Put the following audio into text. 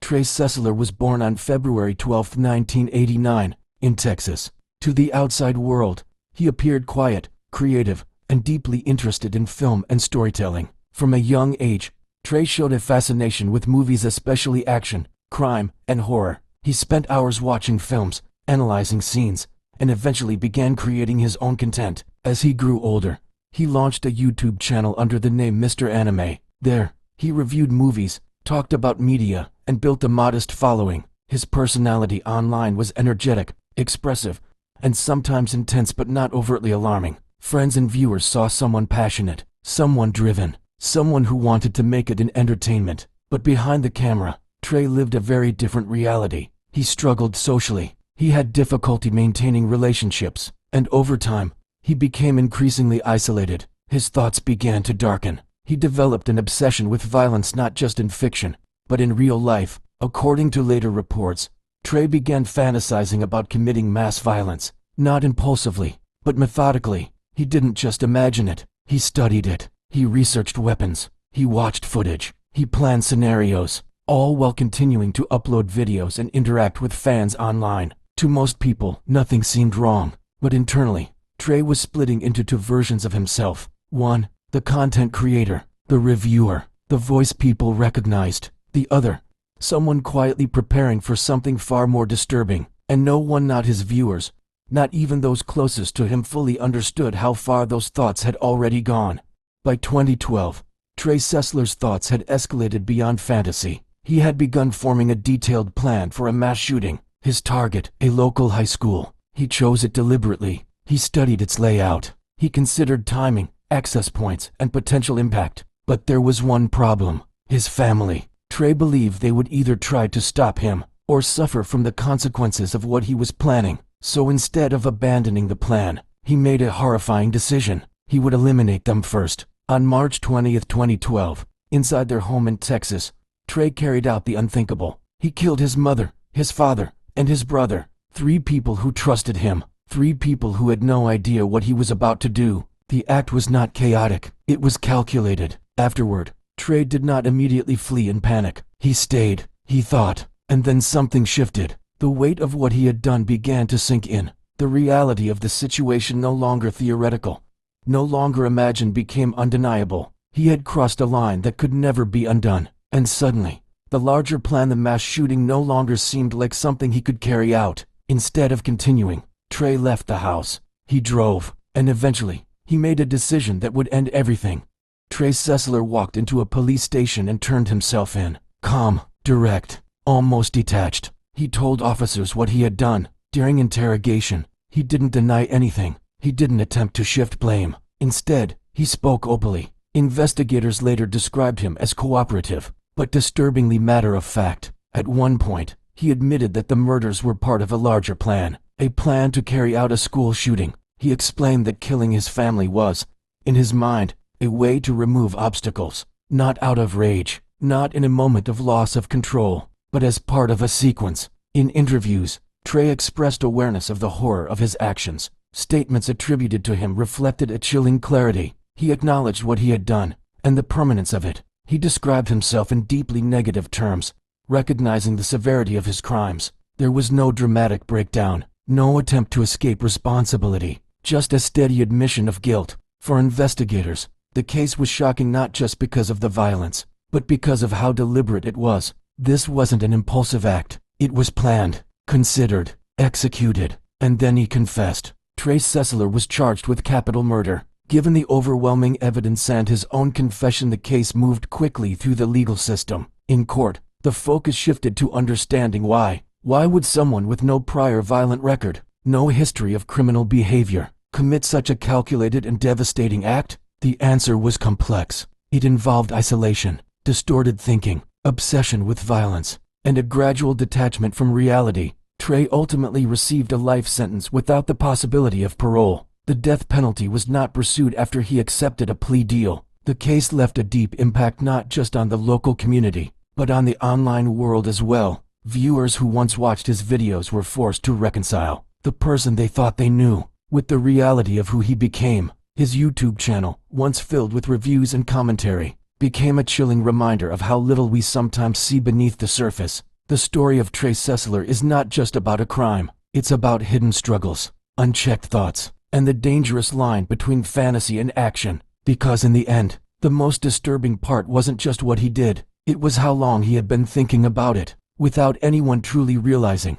Trey Sesler was born on February 12, 1989, in Texas. To the outside world, he appeared quiet, creative, and deeply interested in film and storytelling. From a young age, Trey showed a fascination with movies, especially action, crime, and horror. He spent hours watching films, analyzing scenes, and eventually began creating his own content. As he grew older, he launched a YouTube channel under the name Mr. Anime. There, he reviewed movies, talked about media, and built a modest following. His personality online was energetic, expressive, and sometimes intense but not overtly alarming. Friends and viewers saw someone passionate, someone driven, someone who wanted to make it in entertainment. But behind the camera, Trey lived a very different reality. He struggled socially, he had difficulty maintaining relationships, and over time, he became increasingly isolated. His thoughts began to darken. He developed an obsession with violence not just in fiction, but in real life. According to later reports, Trey began fantasizing about committing mass violence, not impulsively, but methodically. He didn't just imagine it, he studied it. He researched weapons, he watched footage, he planned scenarios, all while continuing to upload videos and interact with fans online. To most people, nothing seemed wrong, but internally, Trey was splitting into two versions of himself. One, the content creator, the reviewer, the voice people recognized. The other, someone quietly preparing for something far more disturbing. And no one, not his viewers, not even those closest to him, fully understood how far those thoughts had already gone. By 2012, Trey Sesler's thoughts had escalated beyond fantasy. He had begun forming a detailed plan for a mass shooting. His target, a local high school. He chose it deliberately. He studied its layout. He considered timing, access points, and potential impact. But there was one problem: his family. Trey believed they would either try to stop him or suffer from the consequences of what he was planning. So instead of abandoning the plan, he made a horrifying decision. He would eliminate them first. On March 20, 2012, inside their home in Texas, Trey carried out the unthinkable. He killed his mother, his father, and his brother. 3 people who trusted him. 3 people who had no idea what he was about to do. The act was not chaotic, it was calculated. Afterward, Trey did not immediately flee in panic. He stayed, he thought, and then something shifted. The weight of what he had done began to sink in. The reality of the situation, no longer theoretical, no longer imagined, became undeniable. He had crossed a line that could never be undone. And suddenly, the larger plan, the mass shooting, no longer seemed like something he could carry out. Instead of continuing, Trey left the house. He drove, and eventually, he made a decision that would end everything. Trey Sesler walked into a police station and turned himself in. Calm, direct, almost detached. He told officers what he had done. During interrogation, he didn't deny anything. He didn't attempt to shift blame. Instead, he spoke openly. Investigators later described him as cooperative, but disturbingly matter-of-fact. At one point, he admitted that the murders were part of a larger plan, a plan to carry out a school shooting. He explained that killing his family was, in his mind, a way to remove obstacles, not out of rage, not in a moment of loss of control, but as part of a sequence. In interviews, Trey expressed awareness of the horror of his actions. Statements attributed to him reflected a chilling clarity. He acknowledged what he had done, and the permanence of it. He described himself in deeply negative terms, recognizing the severity of his crimes. There was no dramatic breakdown, no attempt to escape responsibility, just a steady admission of guilt. For investigators, the case was shocking not just because of the violence, but because of how deliberate it was. This wasn't an impulsive act. It was planned, considered, executed, and then he confessed. Trey Sesler was charged with capital murder. Given the overwhelming evidence and his own confession, the case moved quickly through the legal system. In court, the focus shifted to understanding why. Why would someone with no prior violent record, no history of criminal behavior, commit such a calculated and devastating act? The answer was complex. It involved isolation, distorted thinking, obsession with violence, and a gradual detachment from reality. Trey ultimately received a life sentence without the possibility of parole. The death penalty was not pursued after he accepted a plea deal. The case left a deep impact not just on the local community, but on the online world as well. Viewers who once watched his videos were forced to reconcile the person they thought they knew with the reality of who he became. His YouTube channel, once filled with reviews and commentary, became a chilling reminder of how little we sometimes see beneath the surface. The story of Trey Sesler is not just about a crime. It's about hidden struggles, unchecked thoughts, and the dangerous line between fantasy and action. Because in the end, the most disturbing part wasn't just what he did, it was how long he had been thinking about it, without anyone truly realizing